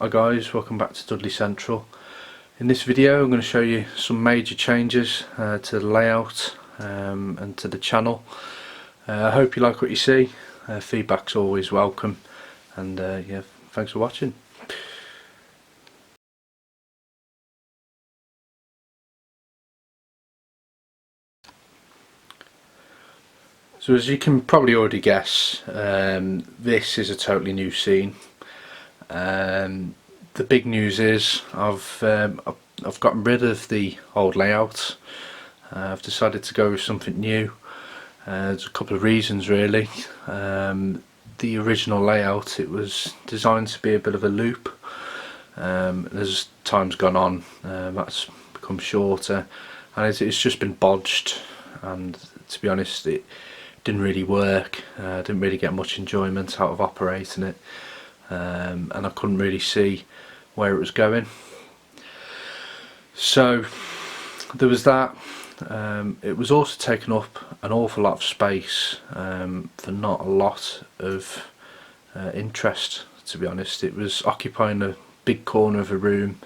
Hi guys, welcome back to Dudley Central. In this video I'm going to show you some major changes to the layout and to the channel. I hope you like what you see. Feedback's always welcome, and yeah, thanks for watching. So as you can probably already guess, this is a totally new scene. The big news is I've gotten rid of the old layout. I've decided to go with something new. There's a couple of reasons really. The original layout, it was designed to be a bit of a loop. As time's gone on, that's become shorter, and it's just been bodged, and to be honest it didn't really work. Didn't really get much enjoyment out of operating it, and I couldn't really see where it was going. So there was that. It was also taking up an awful lot of space for not a lot of interest, to be honest. It was occupying a big corner of a room,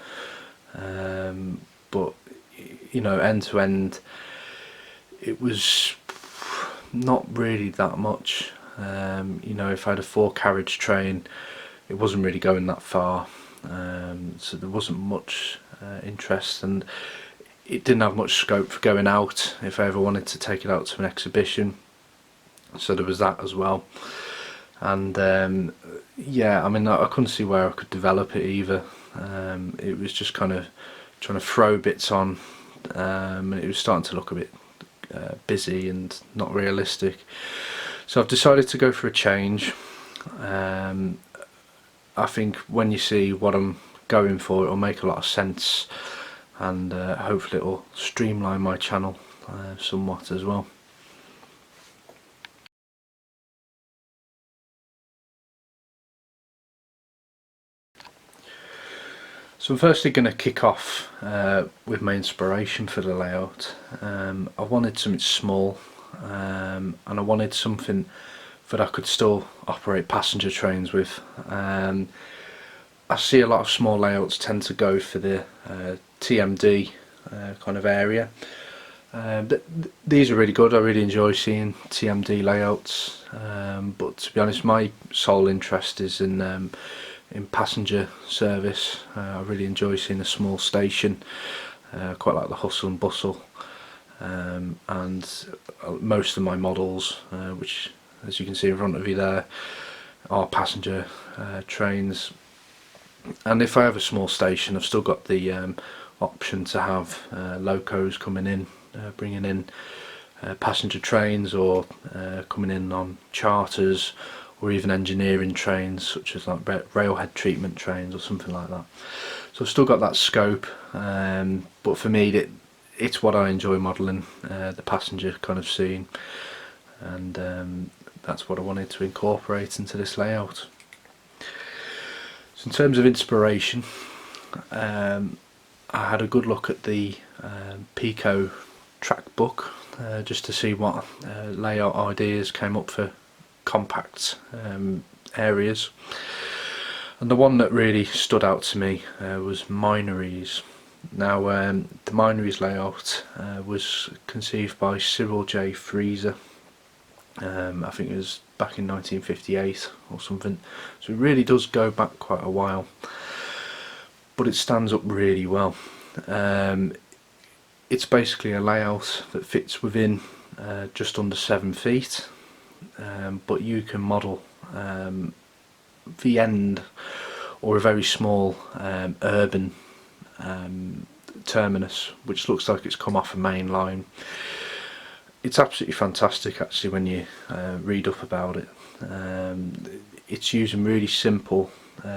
but you know, end to end it was not really that much. You know, if I had a 4-carriage train, it wasn't really going that far, so there wasn't much interest, and it didn't have much scope for going out if I ever wanted to take it out to an exhibition. So there was that as well. And yeah, I mean, I couldn't see where I could develop it either. It was just kind of trying to throw bits on, and it was starting to look a bit busy and not realistic. So I've decided to go for a change. I think when you see what I'm going for, it'll make a lot of sense, and hopefully it'll streamline my channel somewhat as well. So I'm firstly going to kick off with my inspiration for the layout. I wanted something small, and I wanted something that I could still operate passenger trains with. I see a lot of small layouts tend to go for the TMD kind of area. These are really good. I really enjoy seeing TMD layouts, but to be honest, my sole interest is in passenger service. I really enjoy seeing a small station. Quite like the hustle and bustle, and most of my models, which as you can see in front of you there, are passenger trains. And if I have a small station, I've still got the option to have locos coming in, bringing in passenger trains, or coming in on charters, or even engineering trains such as like railhead treatment trains or something like that. So I've still got that scope, but for me it's what I enjoy modelling, the passenger kind of scene, and that's what I wanted to incorporate into this layout. So in terms of inspiration, I had a good look at the Pico track book, just to see what layout ideas came up for compact areas, and the one that really stood out to me was Minories. Now the Minories layout was conceived by Cyril J. Freezer. I think it was back in 1958 or something, so it really does go back quite a while, but it stands up really well. It's basically a layout that fits within just under 7 feet, but you can model the end or a very small urban terminus which looks like it's come off a main line. It's absolutely fantastic actually when you read up about it. It's using really simple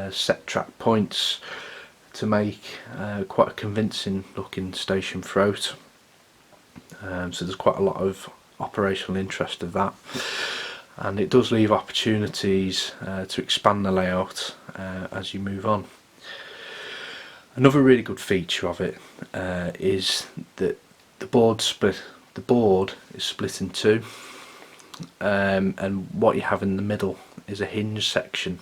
set track points to make quite a convincing looking station throat. So there's quite a lot of operational interest of that, and it does leave opportunities to expand the layout as you move on. Another really good feature of it is that the board is split in two, and what you have in the middle is a hinge section.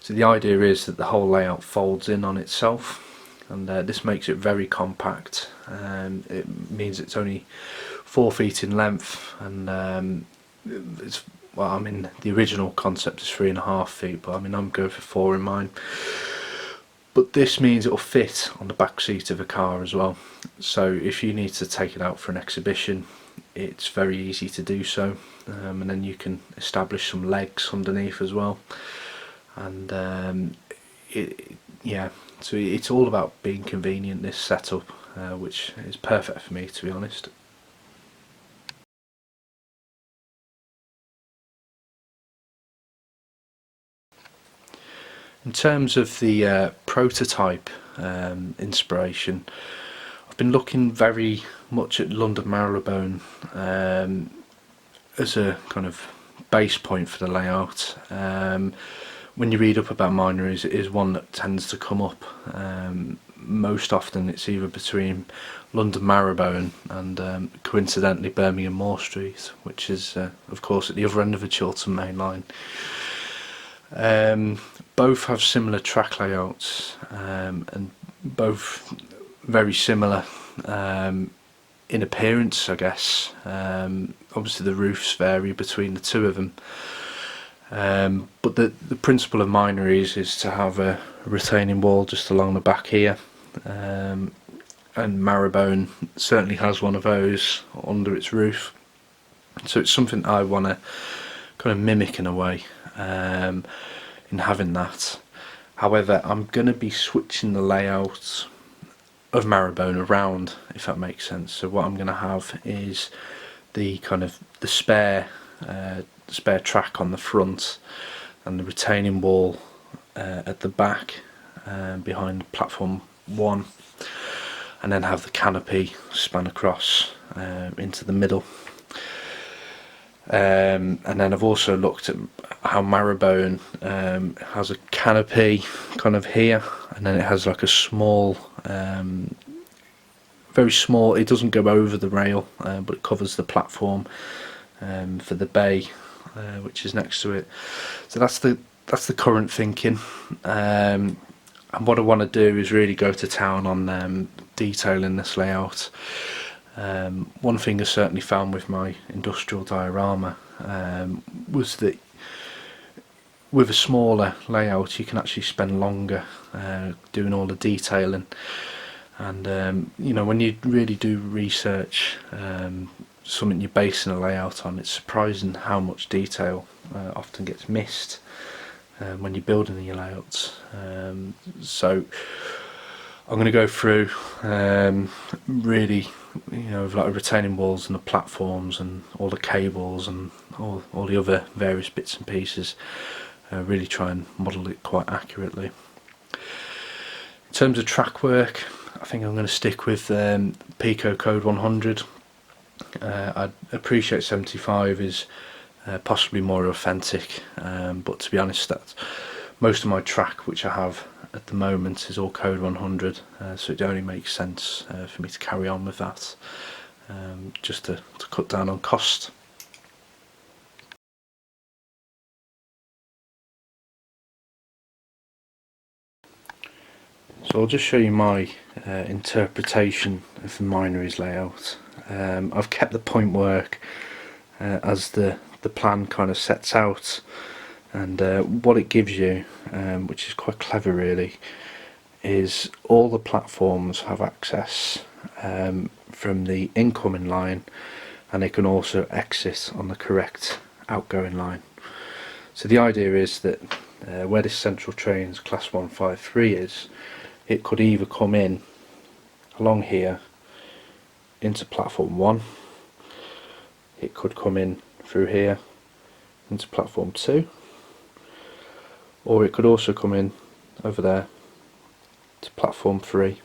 So the idea is that the whole layout folds in on itself, and this makes it very compact. It means it's only 4 feet in length, and it's, well, I mean, the original concept is 3.5 feet, but I mean, I'm going for 4 in mine. But this means it'll fit on the back seat of a car as well. So if you need to take it out for an exhibition, it's very easy to do so, and then you can establish some legs underneath as well. And yeah, so it's all about being convenient, this setup, which is perfect for me, to be honest. In terms of the prototype inspiration, I've been looking very much at London Marylebone as a kind of base point for the layout. When you read up about Minories, it is one that tends to come up. Most often it's either between London Marylebone and coincidentally Birmingham Moor Street, which is of course at the other end of the Chiltern Main Line. Both have similar track layouts, and both very similar in appearance, I guess. Obviously the roofs vary between the two of them, but the principle of Minories is to have a retaining wall just along the back here, and Marylebone certainly has one of those under its roof, so it's something I want to kind of mimic in a way, in having that. However, I'm going to be switching the layout of Marylebone around, if that makes sense. So what I'm going to have is the kind of the spare track on the front and the retaining wall at the back, behind platform 1, and then have the canopy span across into the middle. And then I've also looked at how Marylebone has a canopy kind of here, and then it has like a small, very small, it doesn't go over the rail, but it covers the platform for the bay, which is next to it. So that's the current thinking, and what I want to do is really go to town on detailing this layout. One thing I certainly found with my industrial diorama was that with a smaller layout you can actually spend longer doing all the detailing, and you know, when you really do research something you're basing a layout on, it's surprising how much detail often gets missed when you're building your layouts. So I'm going to go through really, you know, with like retaining walls and the platforms and all the cables and all the other various bits and pieces, really try and model it quite accurately. In terms of track work, I think I'm going to stick with Pico Code 100. I appreciate 75 is possibly more authentic, but to be honest, that most of my track which I have at the moment is all Code 100, so it only makes sense for me to carry on with that, just to cut down on cost. So I'll just show you my interpretation of the Minories layout. I've kept the point work as the plan kind of sets out, and what it gives you, which is quite clever really, is all the platforms have access from the incoming line, and they can also exit on the correct outgoing line. So the idea is that where this central train's class 153 is, it could either come in along here into platform 1, it could come in through here into platform 2, or it could also come in over there to platform 3.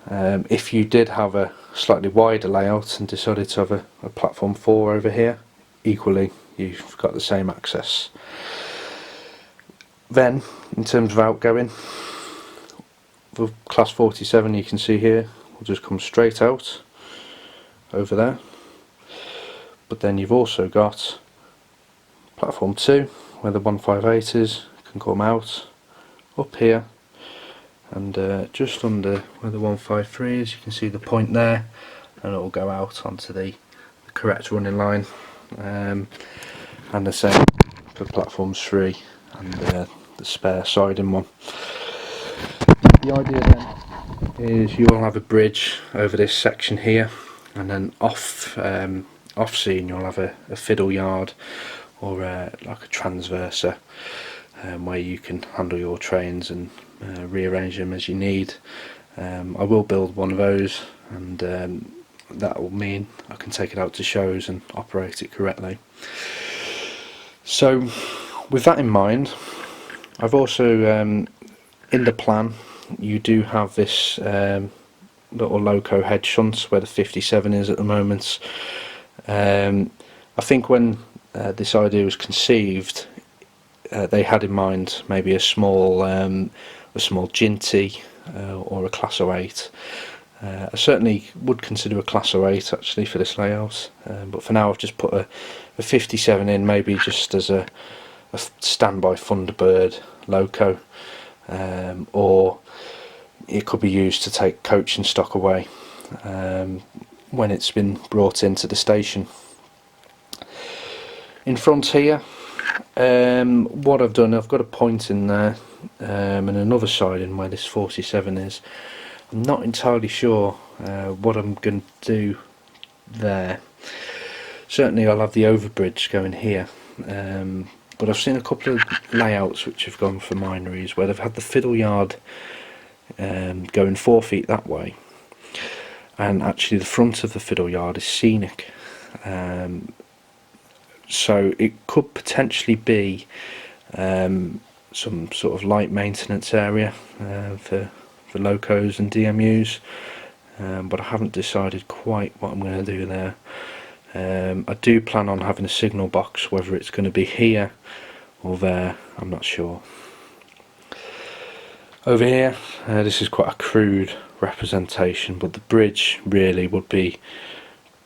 If you did have a slightly wider layout and decided to have a platform 4 over here, equally you've got the same access. Then in terms of outgoing, for class 47 you can see here will just come straight out over there, but then you've also got platform 2 where the 158 is, can can come out up here, and just under where the 153 is, you can see the point there, and it will go out onto the correct running line, and the same for platforms 3 and the spare siding one. The idea then is you will have a bridge over this section here, and then off scene you'll have a fiddle yard, or like a transverser, where you can handle your trains and rearrange them as you need. I will build one of those, and that will mean I can take it out to shows and operate it correctly. So with that in mind, I've also in the plan you do have this little loco head shunt where the 57 is at the moment. I think when this idea was conceived, they had in mind maybe a small Ginty or a Class 08. I certainly would consider a Class 08 actually for this layout, but for now I've just put a 57 in, maybe just as a standby Thunderbird loco, or it could be used to take coach and stock away when it's been brought into the station. In front here, what I've done, I've got a point in there, and another side in where this 47 is. I'm not entirely sure what I'm going to do there. Certainly I'll have the overbridge going here, but I've seen a couple of layouts which have gone for Minories where they've had the fiddle yard going 4 feet that way, and actually the front of the fiddle yard is scenic, so it could potentially be some sort of light maintenance area for locos and DMUs, but I haven't decided quite what I'm going to do there. I do plan on having a signal box, whether it's going to be here or there, I'm not sure. Over here, this is quite a crude representation, but the bridge really would be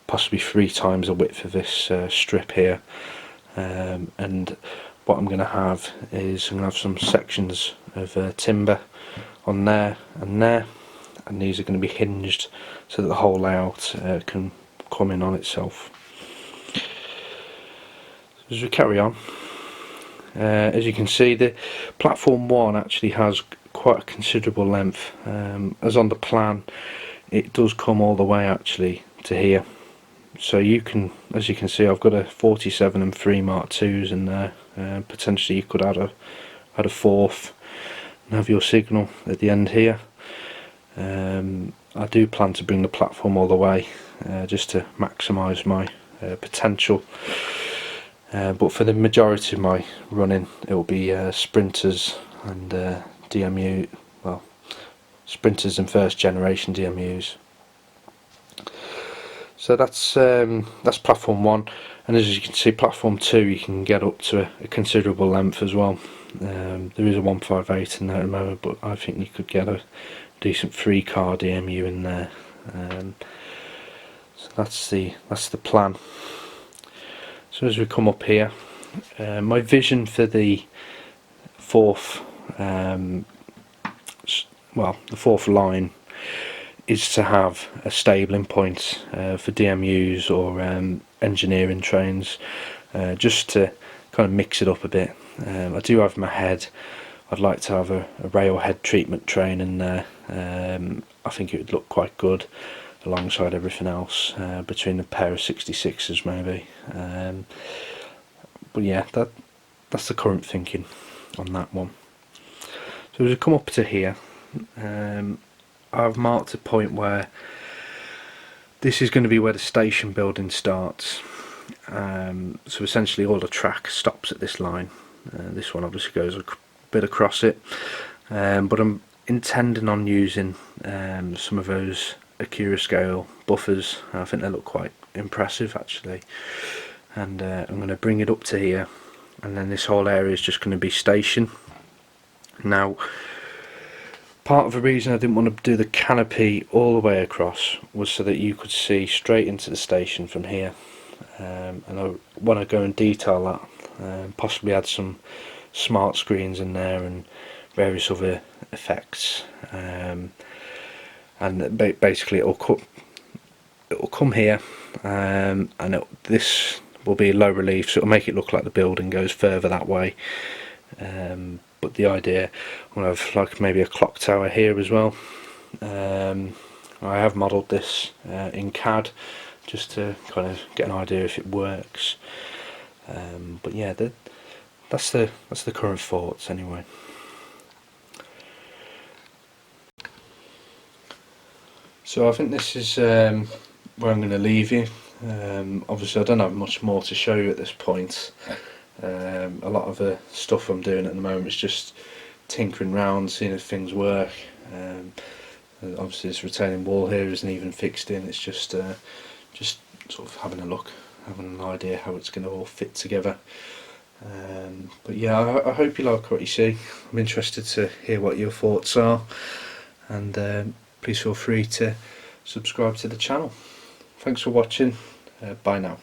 possibly 3 times the width of this strip here, and what I'm going to have is I'm going to have some sections of timber on there, and these are going to be hinged so that the whole layout can come in on itself. As we carry on, as you can see, the platform 1 actually has quite a considerable length. As on the plan, it does come all the way actually to here, so you can, as you can see, I've got a 47 and 3 Mark IIs in there. Potentially you could add a fourth and have your signal at the end here. I do plan to bring the platform all the way, just to maximise my potential, but for the majority of my running it will be sprinters and DMU, well, sprinters and first generation DMUs. So that's platform 1, and as you can see, platform 2 you can get up to a considerable length as well. There is a 158 in there at the moment, but I think you could get a decent 3-car DMU in there. So that's the plan. So as we come up here, my vision for the fourth line is to have a stabling point for DMUs or engineering trains, just to kind of mix it up a bit. I do have in my head I'd like to have a railhead treatment train in there. I think it would look quite good alongside everything else, between a pair of 66s maybe. But yeah, that's the current thinking on that one. So as we come up to here, I've marked a point where this is going to be where the station building starts. So essentially all the track stops at this line. This one obviously goes a bit across it, but I'm intending on using some of those Acura scale buffers. I think they look quite impressive actually, and I'm going to bring it up to here, and then this whole area is just going to be station. Now, part of the reason I didn't want to do the canopy all the way across was so that you could see straight into the station from here, and I want to go and detail that, possibly add some smart screens in there and various other effects, and basically it'll come here, and this will be low relief, so it'll make it look like the building goes further that way. But the idea, I'm going to have like maybe a clock tower here as well. I have modelled this in CAD just to kind of get an idea if it works. But yeah, that's the current thoughts anyway. So I think this is where I'm going to leave you. Obviously I don't have much more to show you at this point. A lot of the stuff I'm doing at the moment is just tinkering around, seeing if things work. Obviously this retaining wall here isn't even fixed in, it's just sort of having a look, having an idea how it's going to all fit together. But yeah, I hope you like what you see. I'm interested to hear what your thoughts are, and please feel free to subscribe to the channel. Thanks for watching. Bye now.